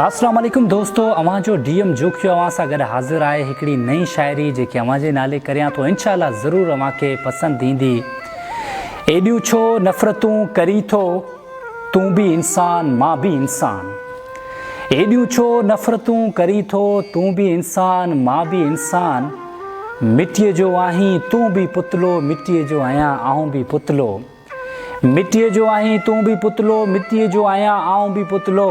अस्सलाम वालेकुम दोस्तों, अवां जो डीएम जोखियो अवां सां गॾु हाज़िर आहे हिकिड़ी नई शाइरी जेकी अवां जे नाले करियां थो। इंशाअल्लाह ज़रूरु अवां खे पसंदि ईंदी। एॾियूं छो नफ़रतूं करी थो, तूं बि इंसान मां बि इंसान। एॾियूं छो नफ़रतूं करी थो, तूं बि इंसान मां बि इंसान। मिटीअ जो आहीं तूं बि पुतलो, मिटीअ जो आहियां आऊं बि पुतलो। मिटीअ जो आहीं तूं बि पुतलो, मिटीअ जो आहियां आऊं बि पुतलो।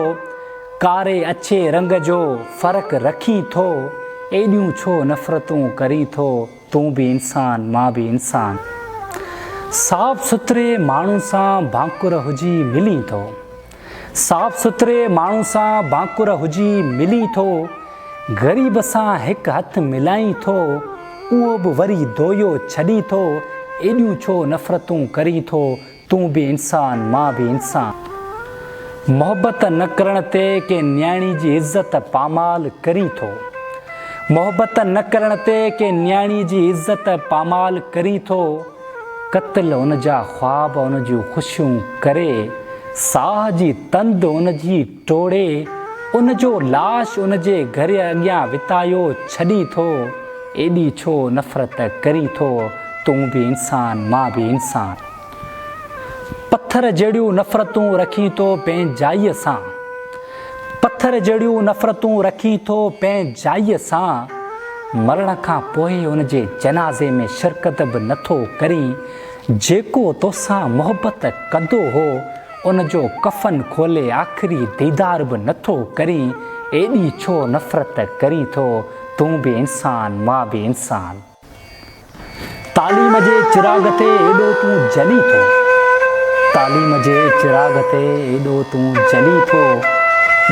कारे अछे रंग जो फ़र्क़ु रखी थो, एॾियूं छो नफ़रतूं करी थो, तूं बि इंसान मां बि इंसान। साफ़ सुथरे माण्हू सां भाकुर हुजी मिली थो, साफ़ सुथरे माण्हू सां भाकुर हुजी मिली थो। ग़रीब सां हिकु हथु मिलाई थो, उहो बि वरी दोयो छॾी थो। एॾियूं छो नफ़रतूं करी थो, तूं बि इंसान मां बि इंसान। मोहबत न करण ते के न्याणी जी इज़त पामाल करी थो, मोहबत न करण ते के न्याणी जी इज़त पामाल करी थो। क़त्ल उन जा ख़्वाब उन जूं ख़ुशियूं करे, साह जी तंद उन जी टोड़े। उन जो लाश उन जे घर अॻियां वितायो छॾी थो। एॾी छो नफ़रत करी थो, तूं बि इंसान मां बि इंसान। पत्थर जहिड़ियूं नफ़रतूं रखी थो पंहिंजी जाईअ सां, पत्थर जहिड़ियूं नफ़रतूं रखी थो पंहिंजी जाईअ सां। मरण खां पोइ उन जे जनाज़े में शिरकत बि नथो करी। जेको तोसां मोहबत कंदो हो, उन जो कफ़न खोले आख़िरी दीदार बि नथो करी। एॾी छो नफ़रत करी थो, तूं बि इंसान मां बि इंसान। तालीम जे चिराग ते एॾो तूं जली थो, तालीम जे चिराग ते एॾो तूं जली थो।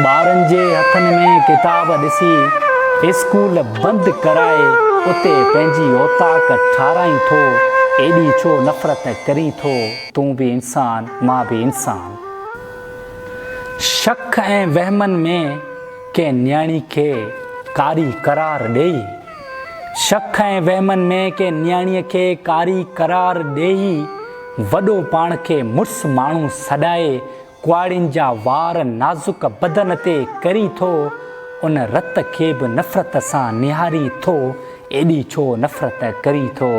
ॿारनि जे हथनि में किताब ॾिसी स्कूल बंदि कराए, उते पंहिंजी औताक ठाराई थो। एॾी छो नफ़रत करी थो, तूं बि इंसान मां बि इंसान। शक ऐं वहमनि में के न्याणी खे कारी करार ॾेई, शक ऐं वहमनि में के न्याणीअ खे कारी करार ॾेई। वॾो पाण खे मुड़ुसु माण्हू सॾाए, कुआड़ियुनि जा वार नाज़ुक बदन ते करी थो। उन रत खे बि नफ़रत सां निहारी थो। एॾी छो नफ़रत करी थो,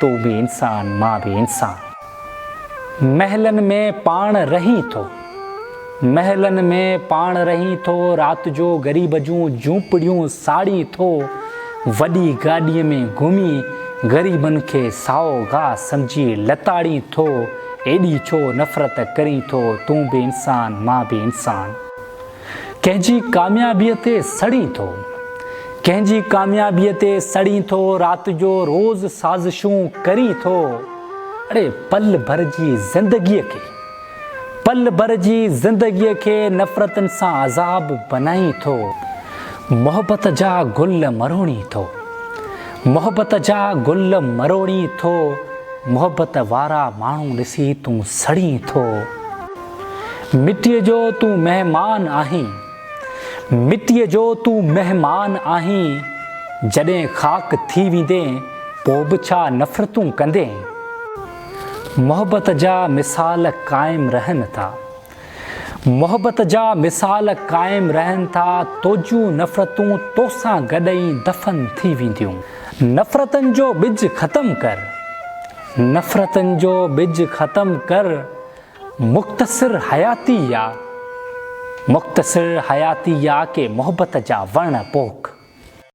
तूं बि इंसान मां बि इंसान। महलनि में पाण रही थो, महलनि में पाण रही थो। राति जो ग़रीब जूं झूंपड़ियूं साड़ी थो। वॾी गाॾीअ में घुमी ग़रीबनि खे साओ गाह सम्झी लताड़ी थो। एॾी छो नफ़रत करी थो, तूं बि इंसान मां बि इंसान। कंहिंजी कामयाबीअ ते सड़ी थो, कंहिंजी कामयाबीअ ते सड़ी थो। राति जो रोज़ साज़िशूं करी थो। अड़े पल भर जी ज़िंदगीअ खे, पल भर जी ज़िंदगीअ खे नफ़रतनि सां अज़ाब बनाई थो। मोहबत जा गुल मरोड़ी थो, मोहबत जा गुल मरोड़ी थो। मोहबत वारा माण्हू ॾिसी तूं सड़ी थो। मिटीअ जो तूं महिमान आहीं, मिटीअ जो तूं महिमान आहीं। जॾहिं ख़ाक थी वेंदे, पोइ बि छा नफ़रतूं कंदे। मोहबत जा मिसाल क़ाइमु रहनि था, मोहबत जा मिसाल क़ाइमु रहनि था। तुंहिंजूं नफ़रतूं तोसां गॾु ई दफ़न थी वेंदियूं। नफ़रतनि जो ॿिज ख़तमु कर, नफ़रतनि जो ॿिज ख़तमु कर। मुख़्तसिर हयाती या, मुख़्तसिर हयाती या के मोहबत जा वण पोख।